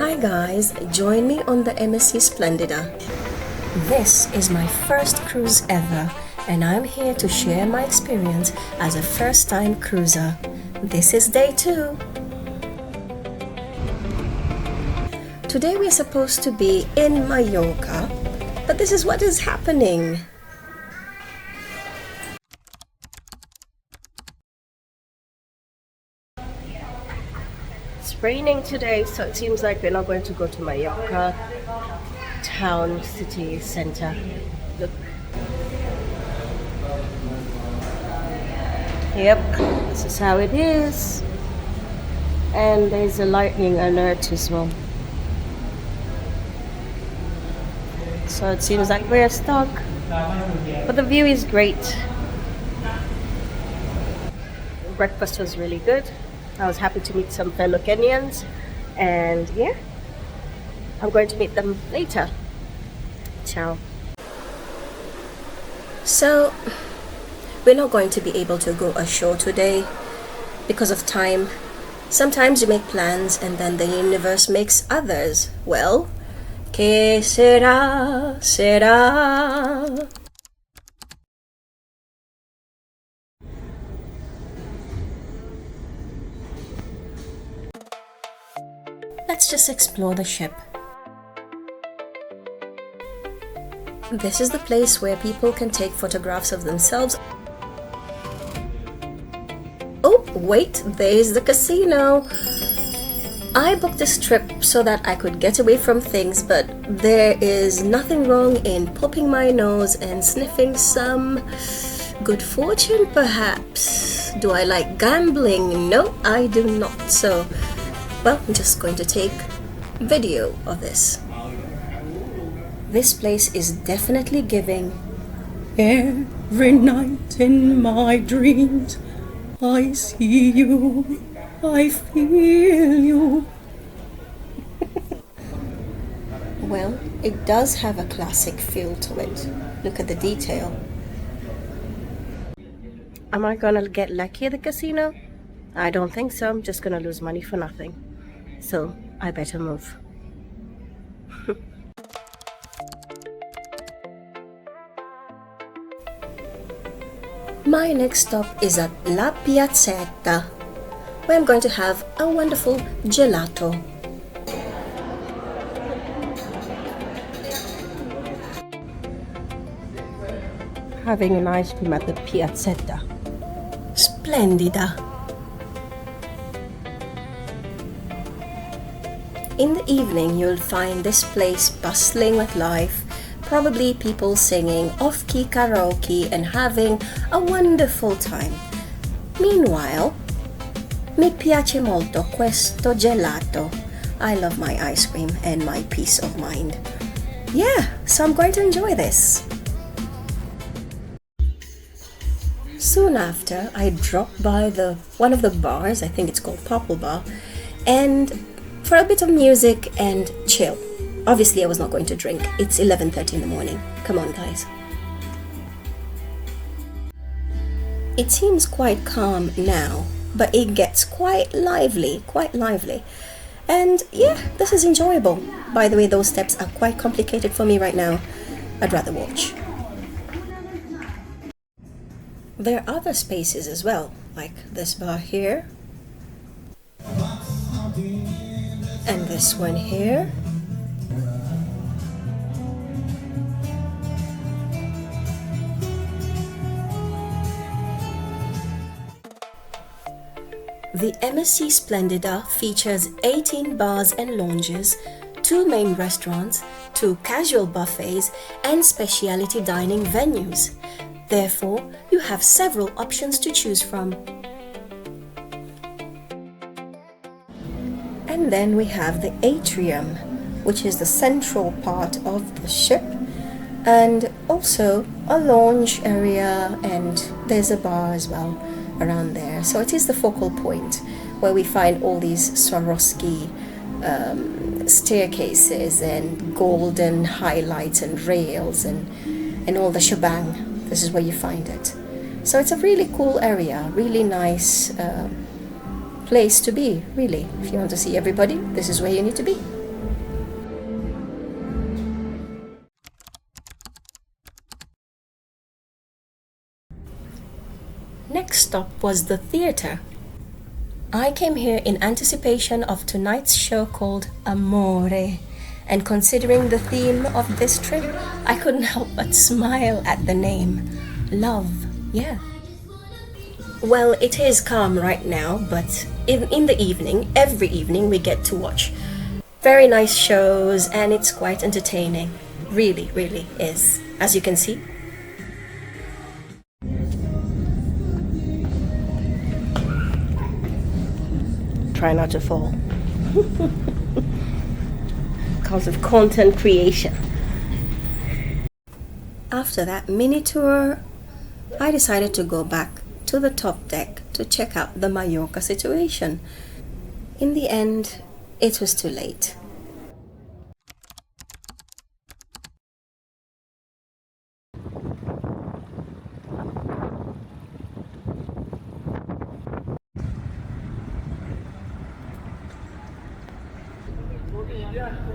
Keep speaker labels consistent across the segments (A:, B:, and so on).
A: Hi guys, join me on the MSC Splendida. This is my first cruise ever and I'm here to share my experience as a first-time cruiser. This is day 2. Today we're supposed to be in Mallorca, but this is what is happening. It's raining today, so it seems like we're not going to go to Mallorca town city center. Look. Yep, this is how it is. And there's a lightning alert as well. So it seems like we're stuck. But the view is great. Breakfast was really good. I was happy to meet some fellow Kenyans. And yeah, I'm going to meet them later. Ciao. So, we're not going to be able to go ashore today because of time. Sometimes you make plans and then the universe makes others. Well, que será, será. Let's just explore the ship. This is the place where people can take photographs of themselves. Oh, wait, there's the casino. I booked this trip so that I could get away from things, but there is nothing wrong in popping my nose and sniffing some good fortune, perhaps. Do I like gambling? No, I do not. So, well, I'm just going to take video of this. This place is definitely giving. Every night in my dreams, I see you, I feel you. Well, it does have a classic feel to it. Look at the detail. Am I gonna get lucky at the casino? I don't think so. I'm just gonna lose money for nothing. So, I better move. My next stop is at La Piazzetta, where I'm going to have a wonderful gelato. Having an ice cream at the Piazzetta. Splendida. In the evening, you'll find this place bustling with life. Probably people singing off-key karaoke and having a wonderful time. Meanwhile, mi piace molto questo gelato. I love my ice cream and my peace of mind. Yeah, so I'm going to enjoy this. Soon after, I dropped by one of the bars, I think it's called Popple Bar, and for a bit of music and chill. Obviously, I was not going to drink. It's 11:30 in the morning. Come on, guys. It seems quite calm now, but it gets quite lively. And yeah, this is enjoyable. By the way, those steps are quite complicated for me right now. I'd rather watch. There are other spaces as well, like this bar here. And this one here. The MSC Splendida features 18 bars and lounges, 2 main restaurants, 2 casual buffets, and specialty dining venues. Therefore, you have several options to choose from. And then we have the atrium, which is the central part of the ship, and also a lounge area, and there's a bar as well around there. So it is the focal point where we find all these Swarovski staircases and golden highlights and rails and all the shebang. This is where you find it. So it's a really cool area, really nice place to be, really. If you want to see everybody, this is where you need to be. next stop was the theater. I came here in anticipation of tonight's show called Amore, and considering the theme of this trip, I couldn't help but smile at the name. Love, yeah. Well, it is calm right now, but in the evening, every evening, we get to watch very nice shows, and it's quite entertaining. Really, really is, as you can see. Try not to fall. Because of content creation. After that mini tour, I decided to go back to the top deck to check out the Mallorca situation. In the end, it was too late.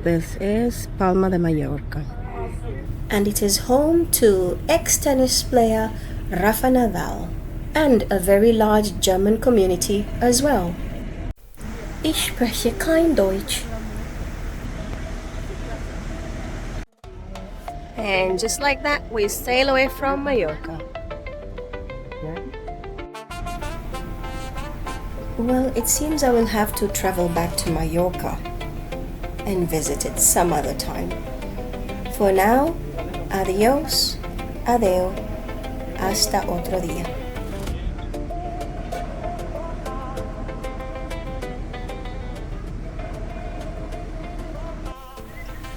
A: This is Palma de Mallorca, and it is home to ex-tennis player Rafa Nadal and a very large German community as well. Ich spreche kein Deutsch. And just like that, we sail away from Mallorca. Well, it seems I will have to travel back to Mallorca and visit it some other time. For now, adios, adeo, hasta otro día.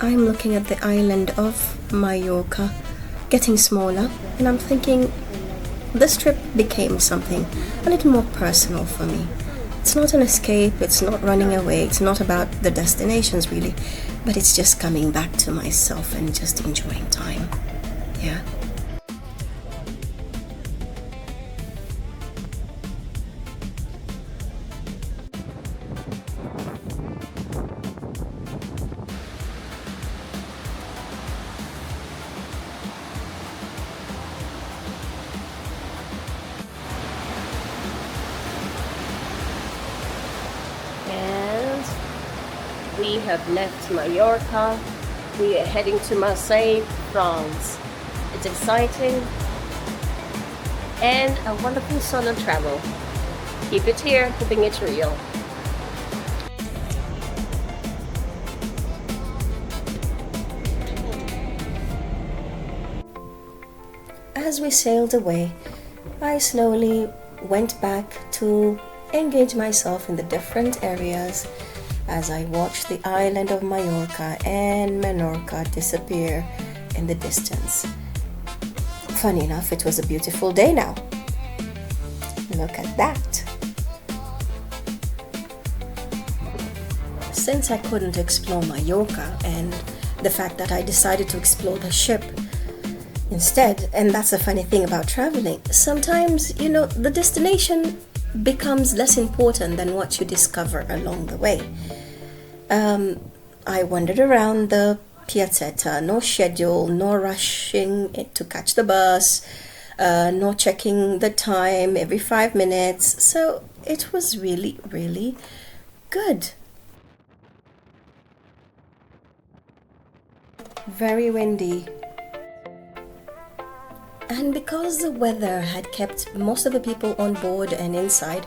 A: I'm looking at the island of Mallorca getting smaller, and I'm thinking this trip became something a little more personal for me. It's not an escape, it's not running away, it's not about the destinations really, but it's just coming back to myself and just enjoying time. Yeah. We have left Mallorca. We are heading to Marseille, France. It's exciting and a wonderful solo travel. Keep it here, keeping it real. As we sailed away, I slowly went back to engage myself in the different areas as I watched the island of Mallorca and Menorca disappear in the distance. Funny enough, it was a beautiful day now. Look at that. Since I couldn't explore Mallorca and the fact that I decided to explore the ship instead, and that's a funny thing about traveling, sometimes, the destination becomes less important than what you discover along the way. I wandered around the Piazzetta, no schedule, no rushing to catch the bus, no checking the time every 5 minutes, so it was really, really good. Very windy. And because the weather had kept most of the people on board and inside,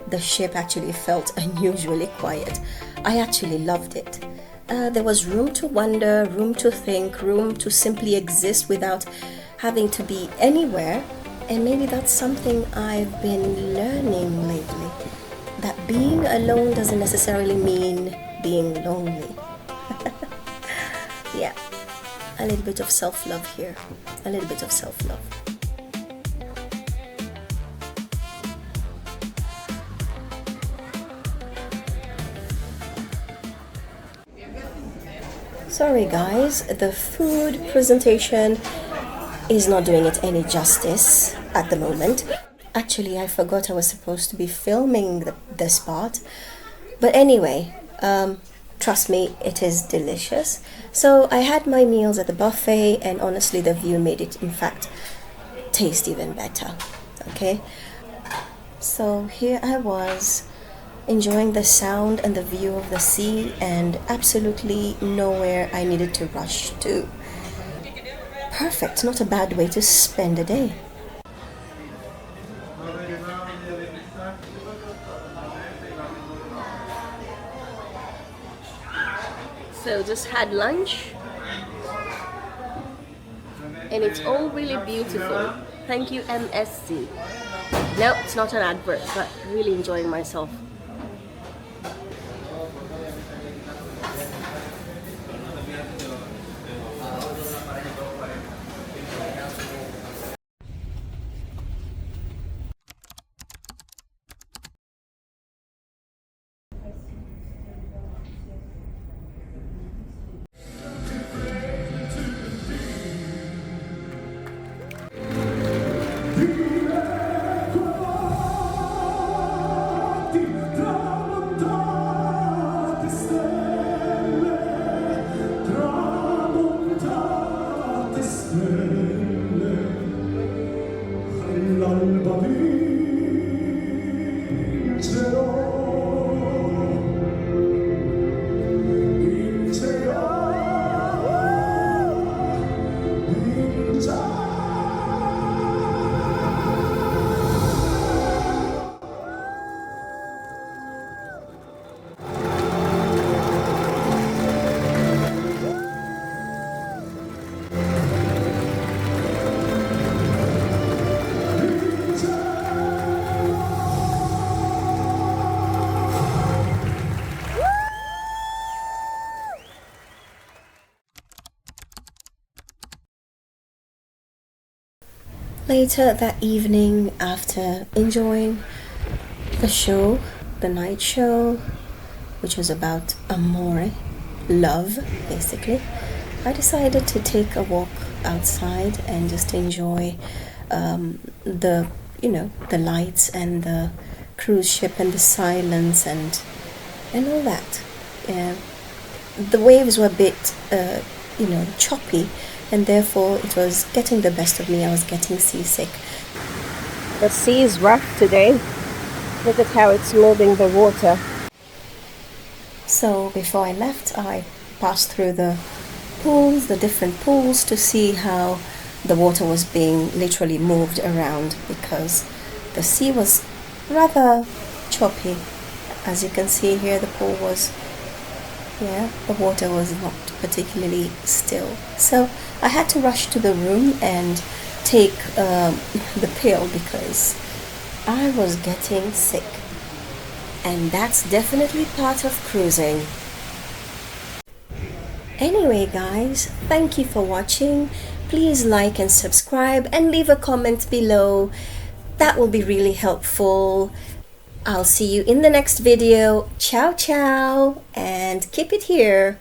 A: the ship actually felt unusually quiet. I actually loved it. There was room to wonder, room to think, room to simply exist without having to be anywhere. And maybe that's something I've been learning lately. That being alone doesn't necessarily mean being lonely. Yeah. A little bit of self-love here. A little bit of self-love. Sorry guys, the food presentation is not doing it any justice at the moment. Actually, I forgot I was supposed to be filming this part. But anyway, trust me, it is delicious. So I had my meals at the buffet, and honestly the view made it in fact taste even better. Okay, So here I was, enjoying the sound and the view of the sea, and absolutely nowhere I needed to rush to. Perfect, not a bad way to spend a day. So just had lunch, and it's all really beautiful. Thank you, MSC. No, it's not an advert, but really enjoying myself. Later that evening, after enjoying the show, the night show, which was about Amore, love, basically, I decided to take a walk outside and just enjoy the, the lights and the cruise ship and the silence and all that. The waves were a bit, choppy, and therefore it was getting the best of me. I was getting seasick. The sea is rough today. Look at how it's moving the water. So before I left, I passed through the pools, the different pools, to see how the water was being literally moved around, because the sea was rather choppy. As you can see here, the pool was, the water was not particularly still. So I had to rush to the room and take the pill because I was getting sick. And that's definitely part of cruising. Anyway guys, thank you for watching. Please like and subscribe and leave a comment below. That will be really helpful. I'll see you in the next video. Ciao ciao, and keep it here.